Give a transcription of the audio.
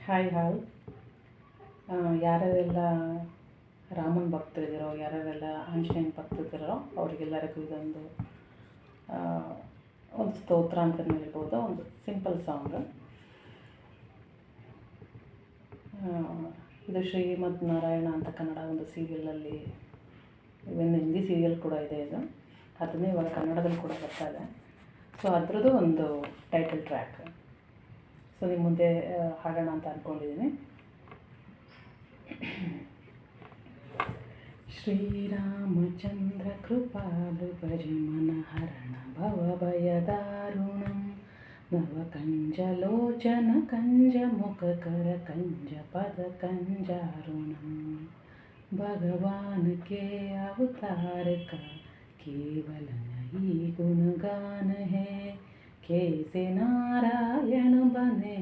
Hi hi ಯಾರ್ಯಾರೆಲ್ಲ ರಾಮನ ಭಕ್ತರಿದ್ದೀರೋ, ಯಾರ್ಯಾರೆಲ್ಲ ಆಂಜನೇಯನ ಭಕ್ತರಿದ್ದೀರೋ ಅವರಿಗೆಲ್ಲರಿಗೂ ಇದೊಂದು ಒಂದು ಸ್ತೋತ್ರ ಅಂತಲೇ ಹೇಳ್ಬೋದು. ಒಂದು ಸಿಂಪಲ್ ಸಾಂಗ್. ಇದು ಶ್ರೀಮದ್ ನಾರಾಯಣ ಅಂತ ಕನ್ನಡ ಒಂದು ಸೀರಿಯಲಲ್ಲಿ, ಇವನ್ ಹಿಂದಿ ಸೀರಿಯಲ್ ಕೂಡ ಇದೆ. ಇದು ಅದನ್ನೇ ಇವಾಗ ಕನ್ನಡದಲ್ಲಿ ಕೂಡ ಬರ್ತಾ ಇದೆ. ಸೊ ಅದರದ್ದು ಒಂದು ಟೈಟಲ್ ಟ್ರ್ಯಾಕ್. ಸೊ ನಿಮ್ಮ ಮುಂದೆ ಹಾಡೋಣ ಅಂತ ಅಂದ್ಕೊಂಡಿದ್ದೀನಿ. ಶ್ರೀರಾಮಚಂದ್ರ ಕೃಪಾಲು ಭಜಮನಹರಣ ಭವಭಯದಾರುಣಂ ನವಕಂಜಲೋಚನ ಕಂಜಮುಖಕರ ಕಂಜಪದ कंजारुणम। भगवान के अवतार का केवल नहीं गुणगान है, कैसे नारायण बने